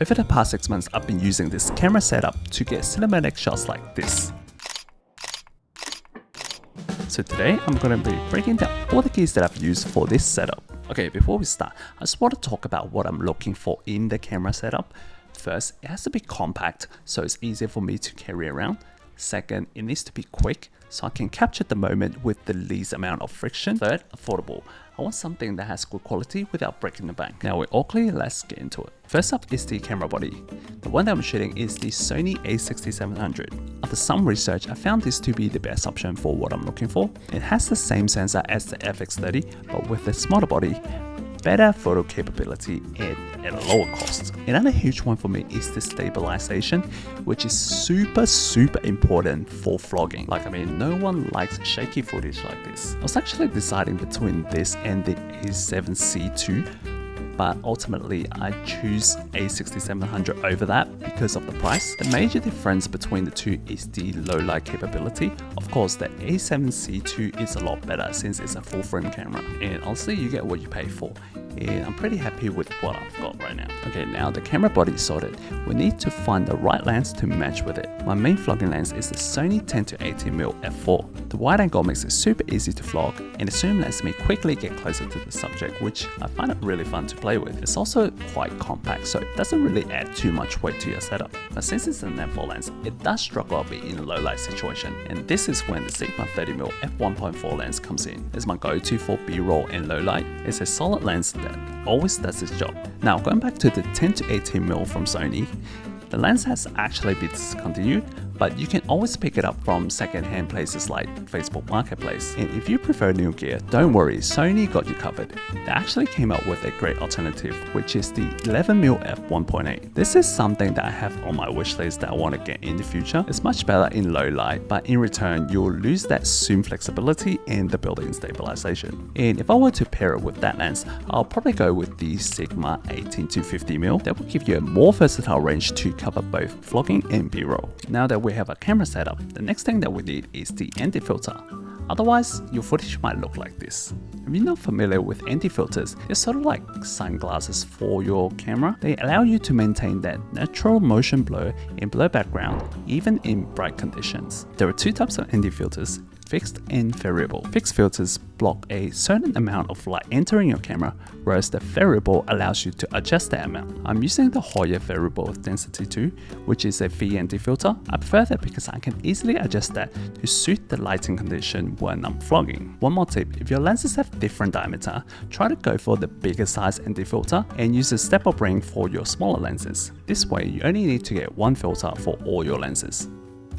Over the past 6 months, I've been using this camera setup to get cinematic shots like this. So today, I'm going to be breaking down all the keys that I've used for this setup. Okay, before we start, I just want to talk about what I'm looking for in the camera setup. First, it has to be compact, so it's easier for me to carry around. Second, it needs to be quick, so I can capture the moment with the least amount of friction. Third, affordable. I want something that has good quality without breaking the bank. Now we're all clear, let's get into it. First up is the camera body. The one that I'm shooting is the Sony a6700. After some research, I found this to be the best option for what I'm looking for. It has the same sensor as the FX30, but with a smaller body, better photo capability and at a lower cost. Another huge one for me is the stabilization, which is super important for vlogging. No one likes shaky footage like this. I was actually deciding between this and the A7C II, but ultimately I choose A6700 over that because of the price. The major difference between the two is the low light capability. Of course, the A7C II is a lot better since it's a full frame camera, and honestly you get what you pay for, and I'm pretty happy with what I've got right now. Okay, now the camera body is sorted. We need to find the right lens to match with it. My main vlogging lens is the Sony 10-18mm f4. The wide angle makes it super easy to vlog, and the zoom lets me quickly get closer to the subject, which I find it really fun to play with. It's also quite compact, so it doesn't really add too much weight to your setup. But since it's an f4 lens, it does struggle a bit in a low light situation, and this is when the Sigma 30mm f1.4 lens comes in. It's my go-to for B-roll and low light. It's a solid lens that always does its job. Now going back to the 10-18mm from Sony, the lens has actually been discontinued, but you can always pick it up from second-hand places like Facebook Marketplace. And if you prefer new gear, don't worry, Sony got you covered. They actually came up with a great alternative, which is the 11mm f1.8. This is something that I have on my wish list that I want to get in the future. It's much better in low light, but in return, you'll lose that zoom flexibility and the built-in stabilization. And if I were to pair it with that lens, I'll probably go with the Sigma 18-50mm. That will give you a more versatile range to cover both vlogging and B-roll. Now that we have a camera setup, the next thing that we need is the anti-filter. Otherwise, your footage might look like this. If you're not familiar with anti-filters, they're sort of like sunglasses for your camera. They allow you to maintain that natural motion blur and blur background even in bright conditions. There are two types of anti-filters: fixed and variable. Fixed filters block a certain amount of light entering your camera, whereas the variable allows you to adjust that amount. I'm using the Hoya Variable Density 2, which is a V anti-filter. I prefer that because I can easily adjust that to suit the lighting condition when I'm vlogging. One more tip: if your lenses have different diameter, try to go for the bigger size anti-filter and use a step-up ring for your smaller lenses. This way, you only need to get one filter for all your lenses.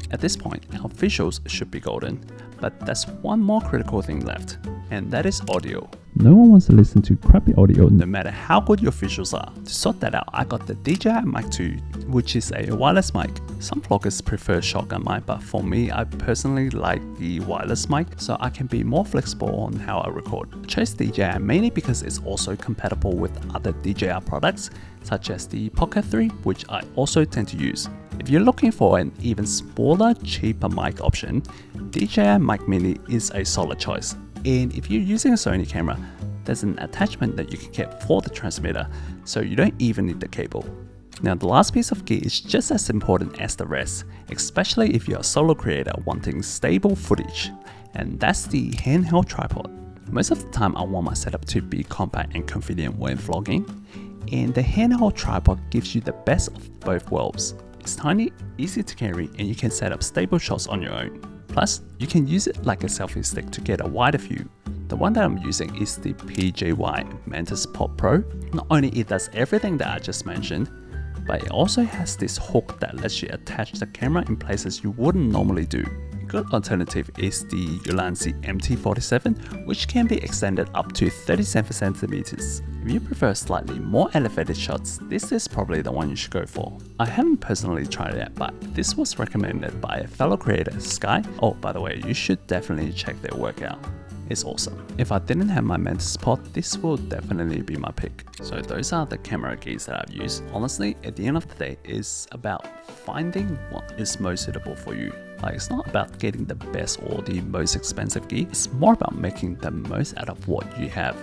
At this point, our visuals should be golden, but there's one more critical thing left, and that is audio. No one wants to listen to crappy audio no matter how good your visuals are. To sort that out, I got the DJI Mic 2, which is a wireless mic. Some vloggers prefer shotgun mic, but for me, I personally like the wireless mic, so I can be more flexible on how I record. I chose DJI mainly because it's also compatible with other DJI products, such as the Pocket 3, which I also tend to use. If you're looking for an even smaller, cheaper mic option, DJI Mic Mini is a solid choice. And if you're using a Sony camera, there's an attachment that you can get for the transmitter, so you don't even need the cable. Now the last piece of gear is just as important as the rest, especially if you're a solo creator wanting stable footage, and that's the handheld tripod. Most of the time I want my setup to be compact and convenient when vlogging, and the handheld tripod gives you the best of both worlds. It's tiny, easy to carry, and you can set up stable shots on your own. Plus, you can use it like a selfie stick to get a wider view. The one that I'm using is the PJY Mantis Pod Pro. Not only it does everything that I just mentioned, but it also has this hook that lets you attach the camera in places you wouldn't normally do. A good alternative is the Ulanzi MT47, which can be extended up to 37 centimeters. If you prefer slightly more elevated shots, this is probably the one you should go for. I haven't personally tried it yet, but this was recommended by a fellow creator, Sky. Oh, by the way, you should definitely check their work out. It's awesome. If I didn't have my Mantis Pod, this will definitely be my pick. So those are the camera keys that I've used. Honestly, at the end of the day, it's about finding what is most suitable for you. It's not about getting the best or the most expensive gear. It's more about making the most out of what you have.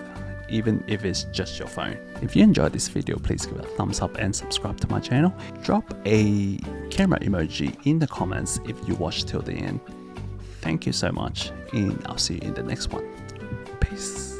even if it's just your phone. If you enjoyed this video, please give it a thumbs up and subscribe to my channel. Drop a camera emoji in the comments if you watched till the end. Thank you so much, and I'll see you in the next one. Peace.